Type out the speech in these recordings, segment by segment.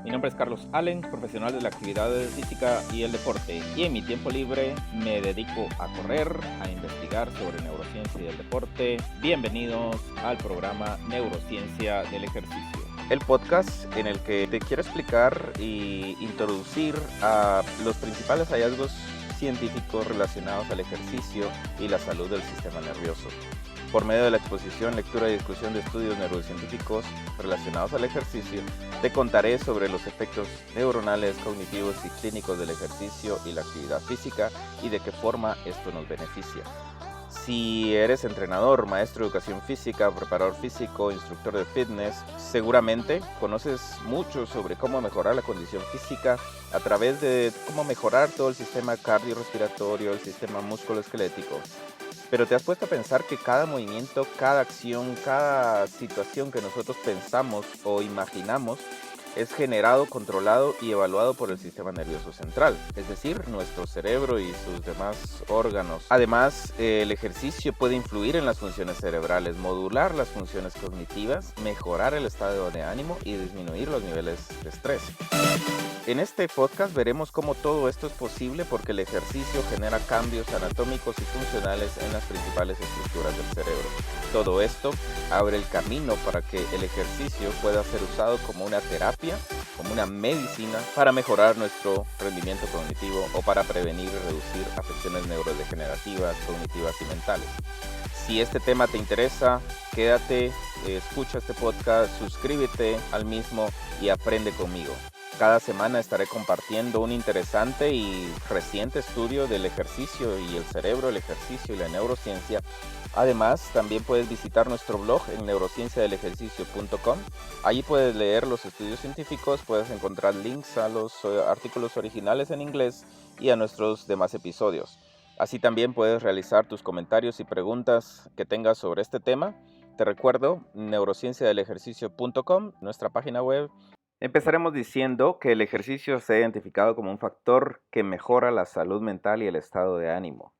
Mi nombre es Carlos Allen, profesional de la actividad física y el deporte, y en mi tiempo libre me dedico a correr, a investigar sobre neurociencia y el deporte. Bienvenidos al programa Neurociencia del Ejercicio, el podcast en el que te quiero explicar y introducir a los principales hallazgos científicos relacionados al ejercicio y la salud del sistema nervioso. Por medio de la exposición, lectura y discusión de estudios neurocientíficos relacionados al ejercicio, te contaré sobre los efectos neuronales, cognitivos y clínicos del ejercicio y la actividad física y de qué forma esto nos beneficia. Si eres entrenador, maestro de educación física, preparador físico, instructor de fitness, seguramente conoces mucho sobre cómo mejorar la condición física a través de cómo mejorar todo el sistema cardiorrespiratorio, el sistema musculoesquelético. Pero te has puesto a pensar que cada movimiento, cada acción, cada situación que nosotros pensamos o imaginamos es generado, controlado y evaluado por el sistema nervioso central, es decir, nuestro cerebro y sus demás órganos. Además, el ejercicio puede influir en las funciones cerebrales, modular las funciones cognitivas, mejorar el estado de ánimo y disminuir los niveles de estrés. En este podcast veremos cómo todo esto es posible porque el ejercicio genera cambios anatómicos y funcionales en las principales estructuras del cerebro. Todo esto abre el camino para que el ejercicio pueda ser usado como una terapia, como una medicina para mejorar nuestro rendimiento cognitivo o para prevenir y reducir afecciones neurodegenerativas, cognitivas y mentales. Si este tema te interesa, quédate, escucha este podcast, suscríbete al mismo y aprende conmigo. Cada semana estaré compartiendo un interesante y reciente estudio del ejercicio y el cerebro, el ejercicio y la neurociencia. Además, también puedes visitar nuestro blog en neurocienciadelejercicio.com. Allí puedes leer los estudios científicos, puedes encontrar links a los artículos originales en inglés y a nuestros demás episodios. Así también puedes realizar tus comentarios y preguntas que tengas sobre este tema. Te recuerdo, neurocienciadelejercicio.com, nuestra página web. Empezaremos diciendo que el ejercicio se ha identificado como un factor que mejora la salud mental y el estado de ánimo.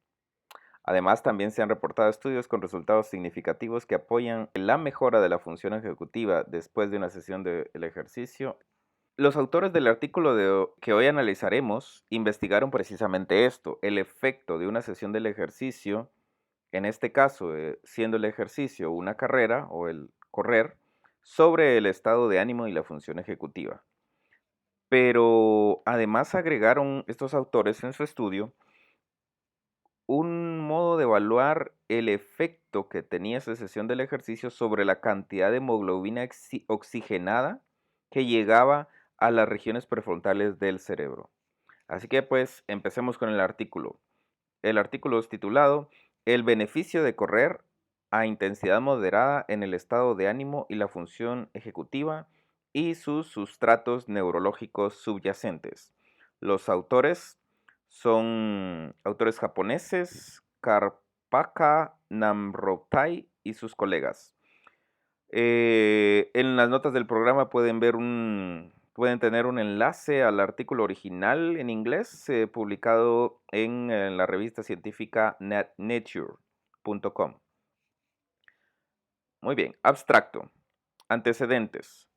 Además, también se han reportado estudios con resultados significativos que apoyan la mejora de la función ejecutiva después de una sesión de ejercicio. Los autores del artículo que hoy analizaremos investigaron precisamente esto, el efecto de una sesión del ejercicio, en este caso siendo el ejercicio una carrera o el correr, sobre el estado de ánimo y la función ejecutiva. Pero además agregaron estos autores en su estudio un modo de evaluar el efecto que tenía esa sesión del ejercicio sobre la cantidad de hemoglobina oxigenada que llegaba a las regiones prefrontales del cerebro. Así que pues empecemos con el artículo. El artículo es titulado El beneficio de correr a intensidad moderada en el estado de ánimo y la función ejecutiva y sus sustratos neurológicos subyacentes. Los autores son autores japoneses, Karpaka Namrotai y sus colegas. En las notas del programa pueden tener un enlace al artículo original en inglés publicado en la revista científica nature.com. Muy bien, abstracto. Antecedentes.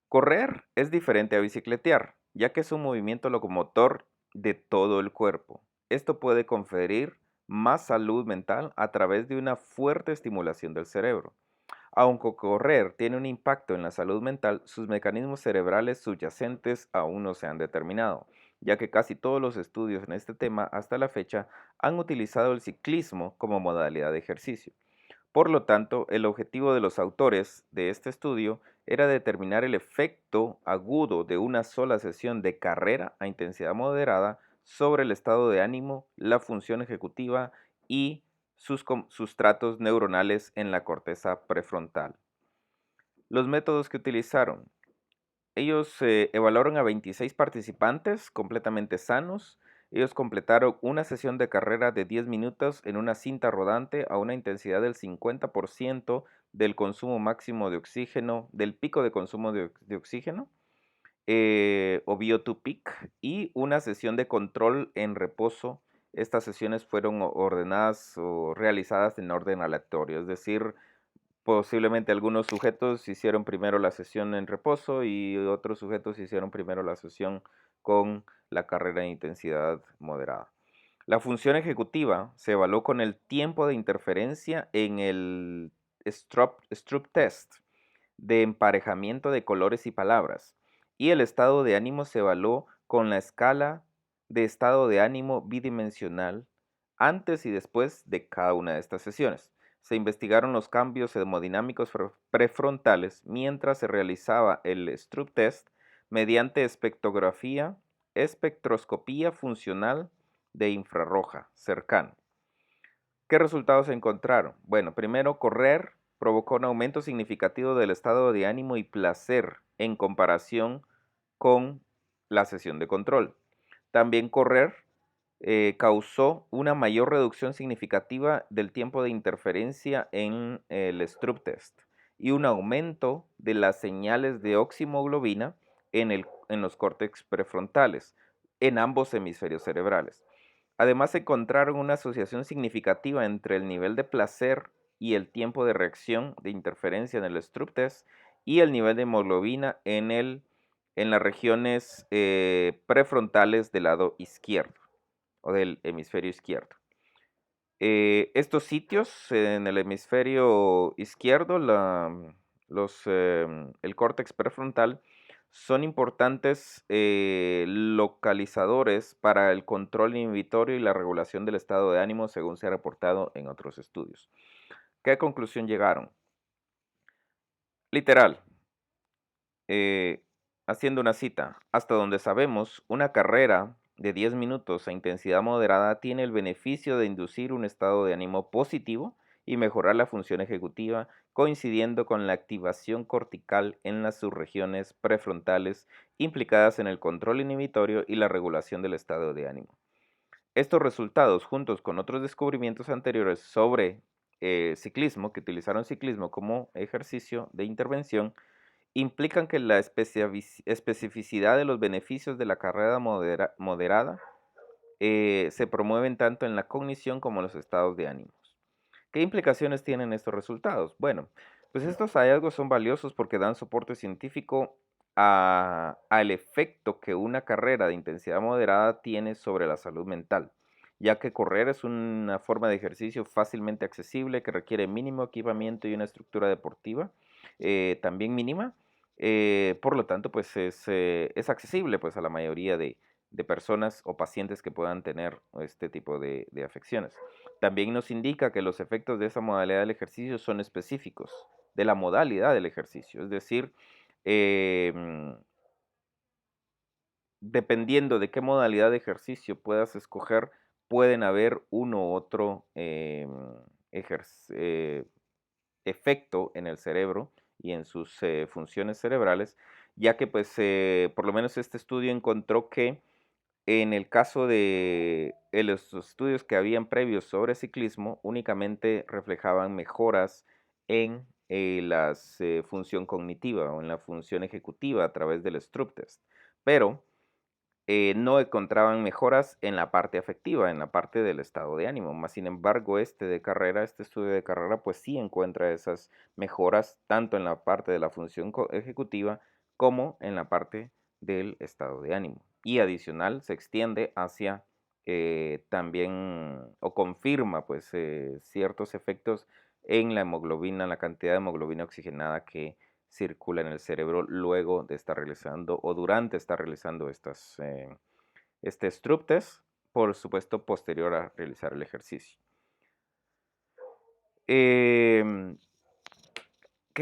Correr es diferente a bicicletear, ya que es un movimiento locomotor de todo el cuerpo. Esto puede conferir más salud mental a través de una fuerte estimulación del cerebro. Aunque correr tiene un impacto en la salud mental, sus mecanismos cerebrales subyacentes aún no se han determinado, ya que casi todos los estudios en este tema hasta la fecha han utilizado el ciclismo como modalidad de ejercicio. Por lo tanto, el objetivo de los autores de este estudio era determinar el efecto agudo de una sola sesión de carrera a intensidad moderada sobre el estado de ánimo, la función ejecutiva y sus sustratos neuronales en la corteza prefrontal. Los métodos que utilizaron. Ellos evaluaron a 26 participantes completamente sanos. Ellos completaron una sesión de carrera de 10 minutos en una cinta rodante a una intensidad del 50% del consumo máximo de oxígeno, del pico de consumo de oxígeno, o VO2 peak, y una sesión de control en reposo. Estas sesiones fueron ordenadas o realizadas en orden aleatorio, es decir, posiblemente algunos sujetos hicieron primero la sesión en reposo y otros sujetos hicieron primero la sesión con la carrera de intensidad moderada. La función ejecutiva se evaluó con el tiempo de interferencia en el Stroop test de emparejamiento de colores y palabras, y el estado de ánimo se evaluó con la escala de estado de ánimo bidimensional antes y después de cada una de estas sesiones. Se investigaron los cambios hemodinámicos prefrontales mientras se realizaba el Stroop test mediante espectroscopía funcional de infrarroja cercano. ¿Qué resultados se encontraron? Bueno, primero, correr provocó un aumento significativo del estado de ánimo y placer en comparación con la sesión de control. También correr causó una mayor reducción significativa del tiempo de interferencia en el Stroop test y un aumento de las señales de oximoglobina en los córtex prefrontales, en ambos hemisferios cerebrales. Además, encontraron una asociación significativa entre el nivel de placer y el tiempo de reacción de interferencia en el Stroop test y el nivel de hemoglobina en las regiones prefrontales del lado izquierdo o del hemisferio izquierdo. Estos sitios en el hemisferio izquierdo, el córtex prefrontal, son importantes localizadores para el control inhibitorio y la regulación del estado de ánimo, según se ha reportado en otros estudios. ¿Qué conclusión llegaron? Literal, haciendo una cita, hasta donde sabemos, una carrera de 10 minutos a intensidad moderada tiene el beneficio de inducir un estado de ánimo positivo y mejorar la función ejecutiva, coincidiendo con la activación cortical en las subregiones prefrontales implicadas en el control inhibitorio y la regulación del estado de ánimo. Estos resultados, juntos con otros descubrimientos anteriores sobre ciclismo, que utilizaron ciclismo como ejercicio de intervención, implican que la especificidad de los beneficios de la carrera moderada se promueven tanto en la cognición como en los estados de ánimos. ¿Qué implicaciones tienen estos resultados? Bueno, pues estos hallazgos son valiosos porque dan soporte científico al efecto que una carrera de intensidad moderada tiene sobre la salud mental, ya que correr es una forma de ejercicio fácilmente accesible que requiere mínimo equipamiento y una estructura deportiva también mínima. Por lo tanto, pues es accesible pues, a la mayoría de personas o pacientes que puedan tener este tipo de afecciones. También nos indica que los efectos de esa modalidad del ejercicio son específicos de la modalidad del ejercicio, es decir, dependiendo de qué modalidad de ejercicio puedas escoger, pueden haber uno u otro efecto en el cerebro y en sus funciones cerebrales, ya que pues por lo menos este estudio encontró que en el caso de los estudios que habían previos sobre ciclismo, únicamente reflejaban mejoras en la función cognitiva o en la función ejecutiva a través del Stroop test, pero no encontraban mejoras en la parte afectiva, en la parte del estado de ánimo. Más sin embargo, este estudio de carrera, pues sí encuentra esas mejoras tanto en la parte de la función ejecutiva como en la parte del estado de ánimo. Y adicional, se extiende hacia también o confirma pues ciertos efectos en la hemoglobina, la cantidad de hemoglobina oxigenada que circula en el cerebro luego de estar realizando o durante estar realizando este Stroop test, por supuesto posterior a realizar el ejercicio. ¿Qué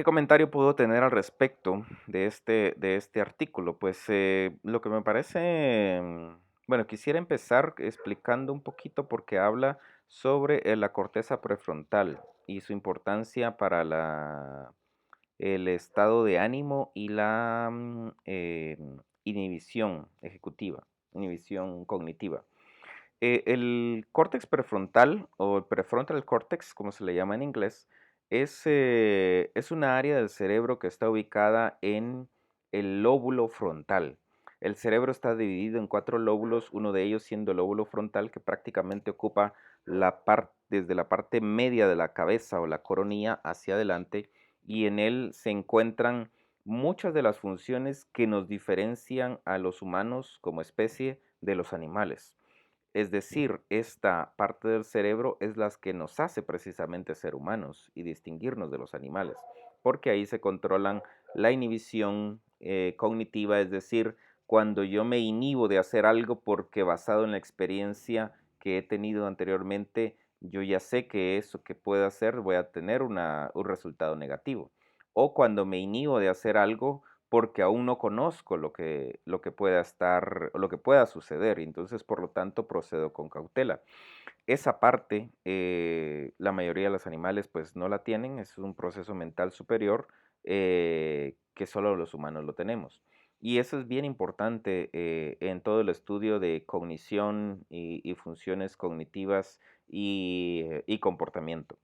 comentario puedo tener al respecto de este artículo? Pues lo que me parece, bueno, quisiera empezar explicando un poquito porque habla sobre la corteza prefrontal y su importancia para el estado de ánimo y la inhibición ejecutiva, inhibición cognitiva. El córtex prefrontal o el prefrontal cortex, como se le llama en inglés, es una área del cerebro que está ubicada en el lóbulo frontal. El cerebro está dividido en 4 lóbulos, uno de ellos siendo el lóbulo frontal, que prácticamente ocupa desde la parte media de la cabeza o la coronilla hacia adelante, y en él se encuentran muchas de las funciones que nos diferencian a los humanos como especie de los animales. Es decir, esta parte del cerebro es la que nos hace precisamente ser humanos y distinguirnos de los animales, porque ahí se controlan la inhibición cognitiva, es decir, cuando yo me inhibo de hacer algo porque basado en la experiencia que he tenido anteriormente, yo ya sé que eso que puedo hacer voy a tener un resultado negativo. O cuando me inhibo de hacer algo porque aún no conozco lo que pueda estar, lo que pueda suceder, y entonces por lo tanto procedo con cautela. Esa parte, la mayoría de los animales pues no la tienen, es un proceso mental superior que solo los humanos lo tenemos. Y eso es bien importante en todo el estudio de cognición y funciones cognitivas y comportamiento.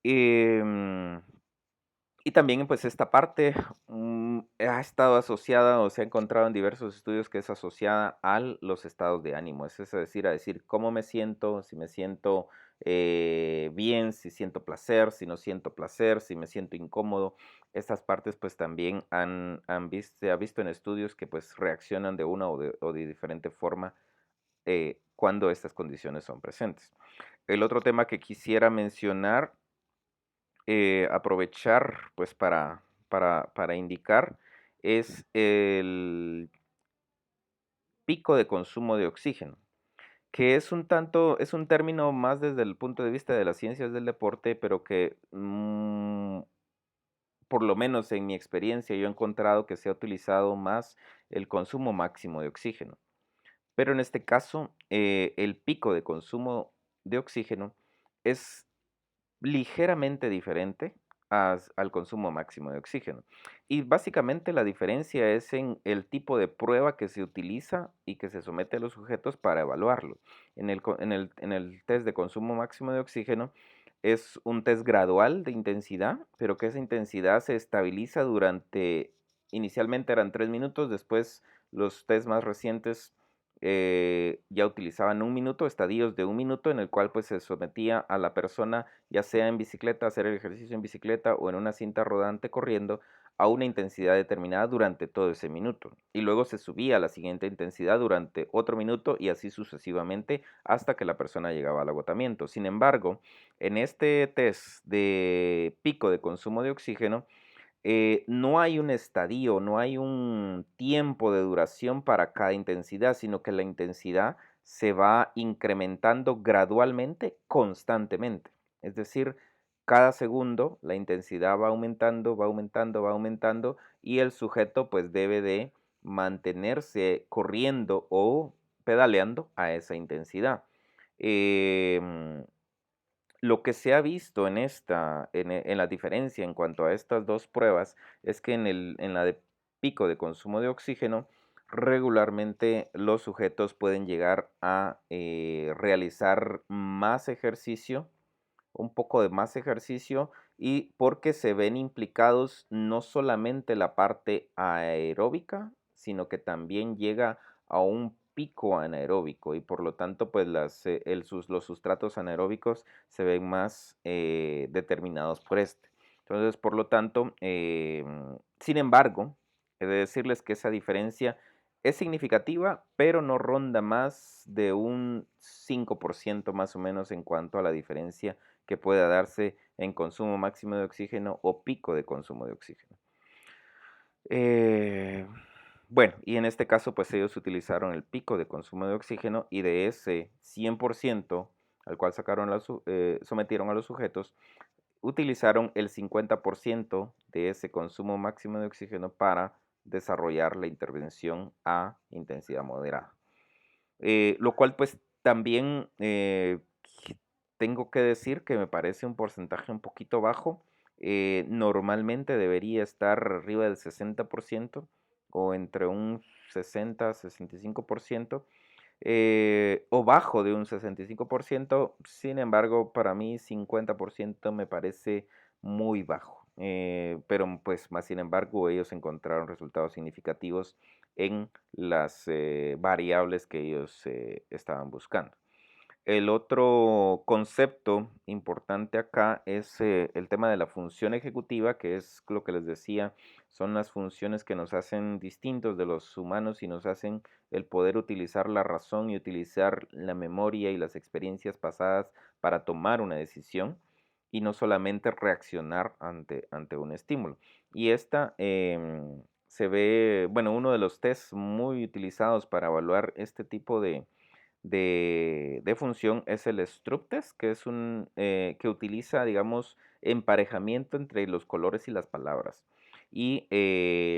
Em, y también, pues, esta parte, ha estado asociada o se ha encontrado en diversos estudios que es asociada a los estados de ánimo. Es decir, a decir cómo me siento, si me siento bien, si siento placer, si no siento placer, si me siento incómodo. Estas partes, pues, también se ha visto en estudios que, pues, reaccionan de una o de diferente forma cuando estas condiciones son presentes. El otro tema que quisiera mencionar aprovechar pues para indicar es el pico de consumo de oxígeno, que es un término más desde el punto de vista de las ciencias del deporte, pero que por lo menos en mi experiencia yo he encontrado que se ha utilizado más el consumo máximo de oxígeno. Pero en este caso, el pico de consumo de oxígeno es ligeramente diferente al consumo máximo de oxígeno. Y básicamente la diferencia es en el tipo de prueba que se utiliza y que se somete a los sujetos para evaluarlo. En el test de consumo máximo de oxígeno es un test gradual de intensidad, pero que esa intensidad se estabiliza inicialmente eran 3 minutos, después los test más recientes ya utilizaban 1 minuto, estadios de 1 minuto, en el cual pues se sometía a la persona, ya sea en bicicleta, hacer el ejercicio en bicicleta o en una cinta rodante corriendo, a una intensidad determinada durante todo ese minuto. Y luego se subía a la siguiente intensidad durante otro minuto y así sucesivamente hasta que la persona llegaba al agotamiento. Sin embargo, en este test de pico de consumo de oxígeno, no hay un estadio, no hay un tiempo de duración para cada intensidad, sino que la intensidad se va incrementando gradualmente, constantemente. Es decir, cada segundo la intensidad va aumentando, va aumentando, va aumentando y el sujeto pues debe de mantenerse corriendo o pedaleando a esa intensidad. Em, lo que se ha visto en la diferencia en cuanto a estas dos pruebas es que en la de pico de consumo de oxígeno, regularmente los sujetos pueden llegar a realizar más ejercicio, un poco de más ejercicio, y porque se ven implicados no solamente la parte aeróbica, sino que también llega a un pico anaeróbico y por lo tanto pues los sustratos anaeróbicos se ven más determinados por este. Entonces, por lo tanto, sin embargo, he de decirles que esa diferencia es significativa, pero no ronda más de un 5% más o menos en cuanto a la diferencia que pueda darse en consumo máximo de oxígeno o pico de consumo de oxígeno. Eh, bueno, y en este caso, pues ellos utilizaron el pico de consumo de oxígeno y de ese 100% al cual sometieron a los sujetos, utilizaron el 50% de ese consumo máximo de oxígeno para desarrollar la intervención a intensidad moderada. Lo cual pues también tengo que decir que me parece un porcentaje un poquito bajo. Normalmente debería estar arriba del 60% o entre un 60-65%, o bajo de un 65%. Sin embargo, para mí 50% me parece muy bajo. Pero pues más sin embargo ellos encontraron resultados significativos en las variables que ellos estaban buscando. El otro concepto importante acá es el tema de la función ejecutiva, que es lo que les decía, son las funciones que nos hacen distintos de los humanos y nos hacen el poder utilizar la razón y utilizar la memoria y las experiencias pasadas para tomar una decisión y no solamente reaccionar ante un estímulo. Y esta se ve, bueno, uno de los tests muy utilizados para evaluar este tipo de función es el Stroop test, que es que utiliza, digamos, emparejamiento entre los colores y las palabras. Y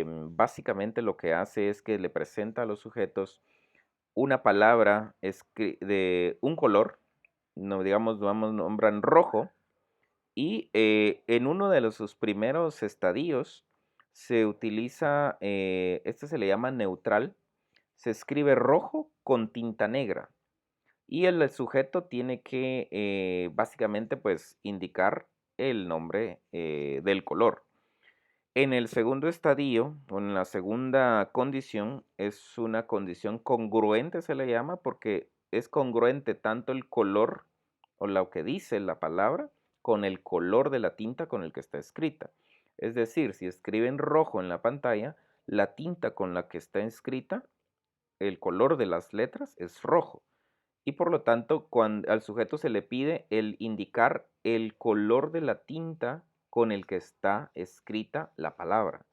básicamente lo que hace es que le presenta a los sujetos una palabra de un color, no, digamos, vamos, nombran rojo, y en uno de sus primeros estadios se utiliza, este se le llama neutral, se escribe rojo con tinta negra. Y el sujeto tiene que básicamente pues indicar el nombre del color. En el segundo estadio, o en la segunda condición, es una condición congruente, se le llama, porque es congruente tanto el color o lo que dice la palabra con el color de la tinta con el que está escrita. Es decir, si escriben rojo en la pantalla, la tinta con la que está escrita, el color de las letras es rojo. Y por lo tanto, cuando al sujeto se le pide el indicar el color de la tinta con el que está escrita la palabra,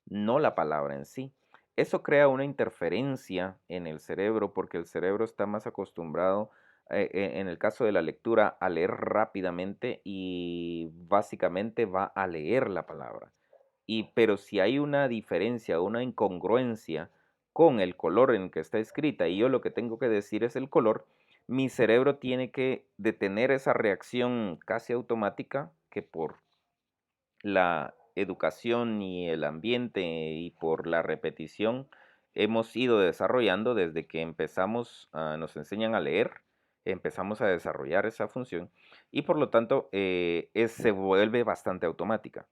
no la palabra en sí. Eso crea una interferencia en el cerebro porque el cerebro está más acostumbrado, en el caso de la lectura, a leer rápidamente y básicamente va a leer la palabra. Pero si hay una diferencia, una incongruencia con el color en que está escrita y yo lo que tengo que decir es el color, mi cerebro tiene que detener esa reacción casi automática que por la educación y el ambiente y por la repetición hemos ido desarrollando desde que empezamos, nos enseñan a leer, empezamos a desarrollar esa función y por lo tanto se vuelve bastante automática.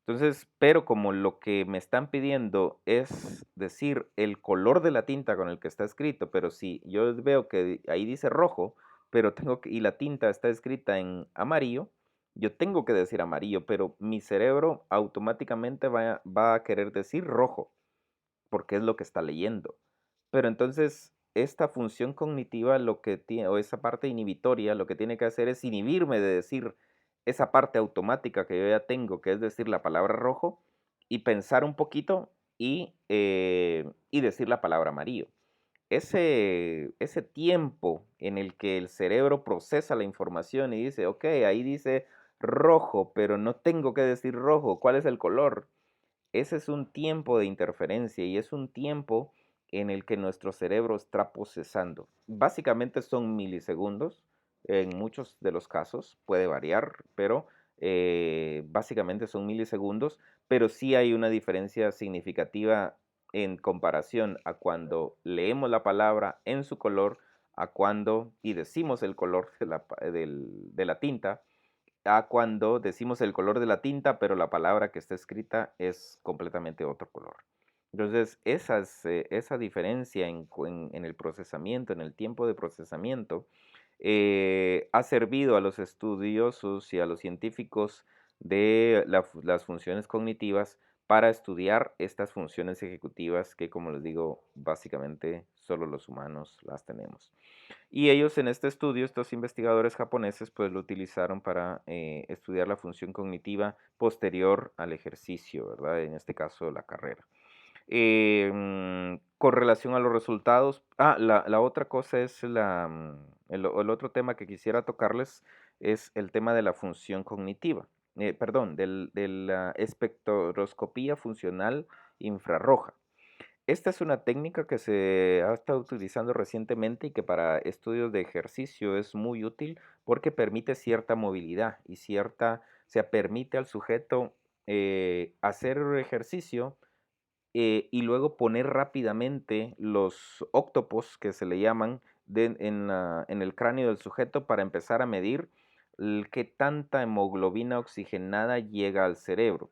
Entonces, pero como lo que me están pidiendo es decir el color de la tinta con el que está escrito, pero si yo veo que ahí dice rojo, pero y la tinta está escrita en amarillo, yo tengo que decir amarillo, pero mi cerebro automáticamente va a querer decir rojo, porque es lo que está leyendo. Pero entonces, esta función cognitiva, lo que tiene, o esa parte inhibitoria, lo que tiene que hacer es inhibirme de decir esa parte automática que yo ya tengo, que es decir la palabra rojo, y pensar un poquito y decir la palabra amarillo. Ese tiempo en el que el cerebro procesa la información y dice, ok, ahí dice rojo, pero no tengo que decir rojo, ¿cuál es el color? Ese es un tiempo de interferencia y es un tiempo en el que nuestro cerebro está procesando. Básicamente son milisegundos, en muchos de los casos puede variar, pero básicamente son milisegundos, pero sí hay una diferencia significativa en comparación a cuando leemos la palabra en su color, a cuando y decimos el color de la tinta, a cuando decimos el color de la tinta, pero la palabra que está escrita es completamente otro color. Entonces, esa diferencia en el procesamiento, en el tiempo de procesamiento, ha servido a los estudiosos y a los científicos de las funciones cognitivas para estudiar estas funciones ejecutivas que, como les digo, básicamente solo los humanos las tenemos. Y ellos en este estudio, estos investigadores japoneses, pues lo utilizaron para estudiar la función cognitiva posterior al ejercicio, ¿verdad? En este caso, la carrera. Con relación a los resultados, la otra cosa es el otro tema que quisiera tocarles es el tema de la función cognitiva, perdón, de la espectroscopía funcional infrarroja. Esta es una técnica que se ha estado utilizando recientemente y que para estudios de ejercicio es muy útil porque permite cierta movilidad y permite al sujeto hacer ejercicio y luego poner rápidamente los óctopos que se le llaman en el cráneo del sujeto para empezar a medir qué tanta hemoglobina oxigenada llega al cerebro.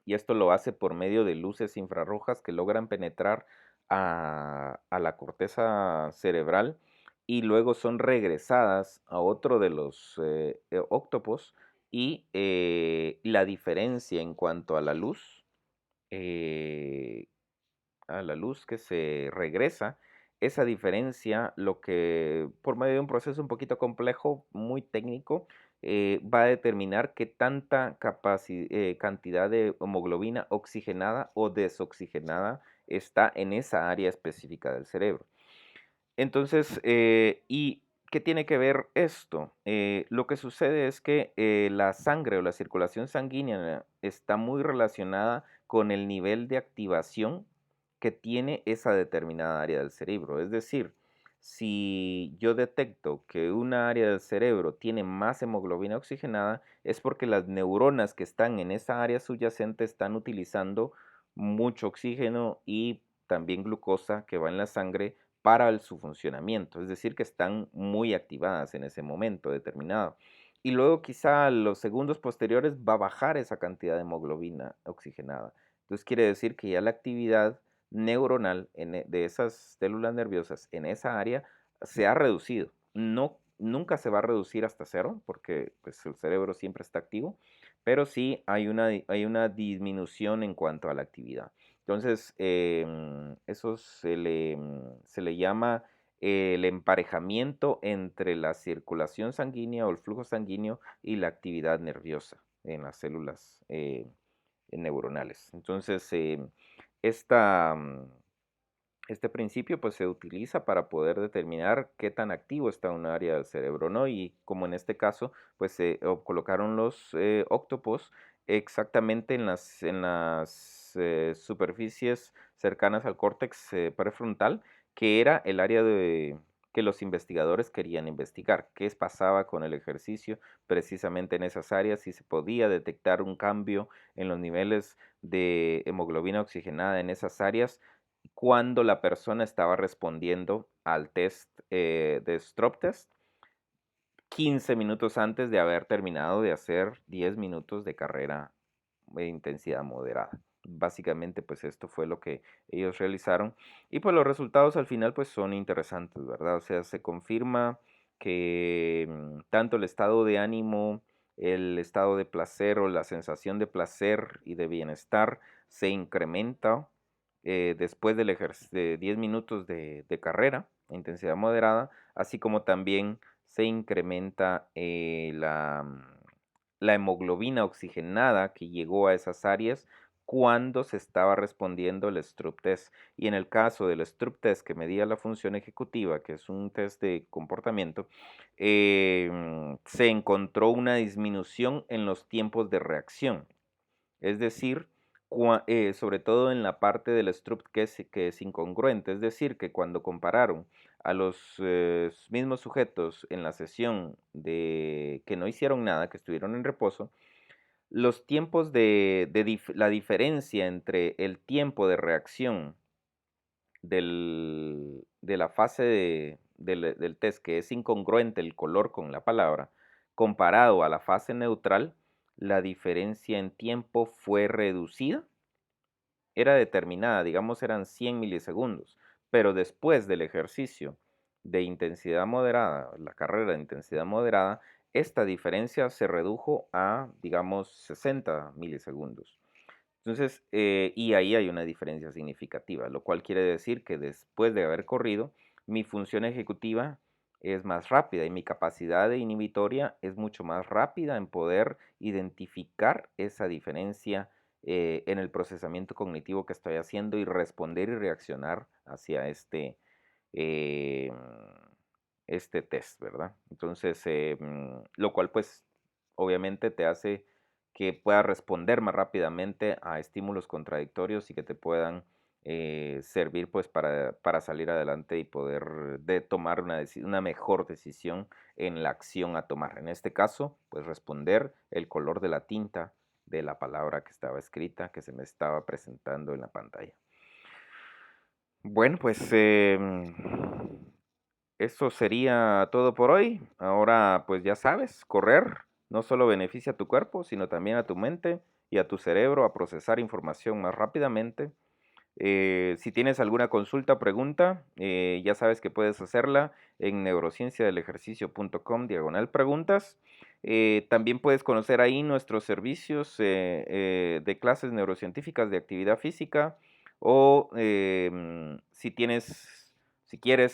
Y esto lo hace por medio de luces infrarrojas que logran penetrar a la corteza cerebral y luego son regresadas a otro de los octopos y la diferencia en cuanto eh, a la luz que se regresa, esa diferencia, lo que por medio de un proceso un poquito complejo, muy técnico, va a determinar qué tanta cantidad de hemoglobina oxigenada o desoxigenada está en esa área específica del cerebro. Entonces, ¿y qué tiene que ver esto? Lo que sucede es que la sangre o la circulación sanguínea está muy relacionada con el nivel de activación que tiene esa determinada área del cerebro. Es decir, si yo detecto que una área del cerebro tiene más hemoglobina oxigenada, es porque las neuronas que están en esa área subyacente están utilizando mucho oxígeno y también glucosa que va en la sangre para su funcionamiento, es decir, que están muy activadas en ese momento determinado. Y luego quizá los segundos posteriores va a bajar esa cantidad de hemoglobina oxigenada. Entonces quiere decir que ya la actividad neuronal de esas células nerviosas en esa área se ha reducido. No, nunca se va a reducir hasta cero porque pues, el cerebro siempre está activo, pero sí hay una disminución en cuanto a la actividad. Entonces, eso se le llama el emparejamiento entre la circulación sanguínea o el flujo sanguíneo y la actividad nerviosa en las células neuronales. Entonces, esta, este principio pues se utiliza para poder determinar qué tan activo está un área del cerebro, ¿no? Y como en este caso, pues se colocaron los octopos exactamente en las superficies cercanas al córtex prefrontal, que era el área que los investigadores querían investigar. ¿Qué pasaba con el ejercicio precisamente en esas áreas? Si se podía detectar un cambio en los niveles de hemoglobina oxigenada en esas áreas cuando la persona estaba respondiendo al test de Strop Test 15 minutos antes de haber terminado de hacer 10 minutos de carrera de intensidad moderada. Básicamente, pues esto fue lo que ellos realizaron y pues los resultados al final pues son interesantes, ¿verdad? O sea, se confirma que tanto el estado de ánimo, el estado de placer o la sensación de placer y de bienestar se incrementa después de 10 minutos de carrera a intensidad moderada, así como también se incrementa la hemoglobina oxigenada que llegó a esas áreas cuando se estaba respondiendo el Stroop test. Y en el caso del Stroop test que medía la función ejecutiva, que es un test de comportamiento, se encontró una disminución en los tiempos de reacción. Es decir, sobre todo en la parte del Stroop que es incongruente. Es decir, que cuando compararon a los mismos sujetos en la sesión de que no hicieron nada, que estuvieron en reposo, los tiempos la diferencia entre el tiempo de reacción de la fase del test, que es incongruente el color con la palabra, comparado a la fase neutral, la diferencia en tiempo fue reducida, era determinada, digamos eran 100 milisegundos, pero después del ejercicio de intensidad moderada, la carrera de intensidad moderada, esta diferencia se redujo a, digamos, 60 milisegundos. Entonces, y ahí hay una diferencia significativa, lo cual quiere decir que después de haber corrido, mi función ejecutiva es más rápida y mi capacidad de inhibitoria es mucho más rápida en poder identificar esa diferencia en el procesamiento cognitivo que estoy haciendo y responder y reaccionar hacia eh, este test, ¿verdad? Entonces, lo cual pues obviamente te hace que puedas responder más rápidamente a estímulos contradictorios y que te puedan servir pues para salir adelante y poder tomar una mejor decisión en la acción a tomar. En este caso, pues responder el color de la tinta de la palabra que estaba escrita, que se me estaba presentando en la pantalla. Bueno, pues eso sería todo por hoy. Ahora, pues ya sabes, correr no solo beneficia a tu cuerpo, sino también a tu mente y a tu cerebro a procesar información más rápidamente. Si tienes alguna consulta o pregunta, ya sabes que puedes hacerla en neurocienciadelejercicio.com/preguntas. También puedes conocer ahí nuestros servicios de clases neurocientíficas de actividad física o si quieres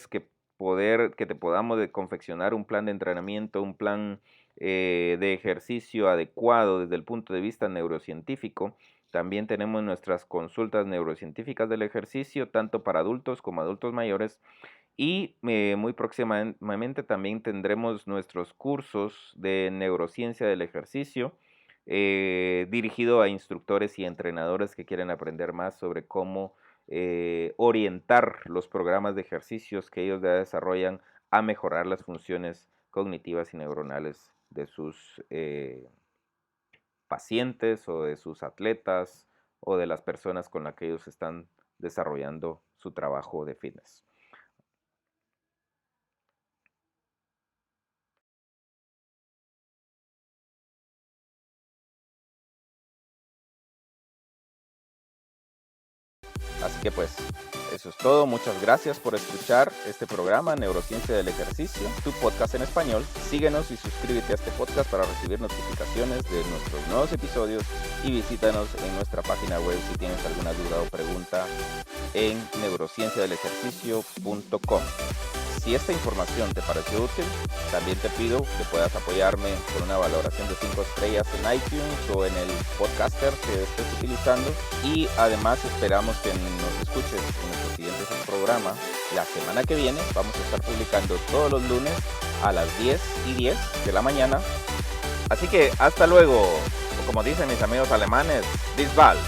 que te podamos confeccionar un plan de entrenamiento, un plan de ejercicio adecuado desde el punto de vista neurocientífico. También tenemos nuestras consultas neurocientíficas del ejercicio, tanto para adultos como adultos mayores. Y muy próximamente también tendremos nuestros cursos de neurociencia del ejercicio, dirigido a instructores y entrenadores que quieren aprender más sobre cómo orientar los programas de ejercicios que ellos ya desarrollan a mejorar las funciones cognitivas y neuronales de sus pacientes o de sus atletas o de las personas con las que ellos están desarrollando su trabajo de fitness. Así que pues, eso es todo. Muchas gracias por escuchar este programa Neurociencia del Ejercicio, tu podcast en español. Síguenos y suscríbete a este podcast para recibir notificaciones de nuestros nuevos episodios y visítanos en nuestra página web si tienes alguna duda o pregunta en neurocienciadelejercicio.com. Si esta información te pareció útil, también te pido que puedas apoyarme con una valoración de 5 estrellas en iTunes o en el podcaster que estés utilizando. Y además esperamos que nos escuches en nuestro siguiente programa. La semana que viene vamos a estar publicando todos los lunes a las 10:10 de la mañana. Así que hasta luego. O como dicen mis amigos alemanes, bis bald.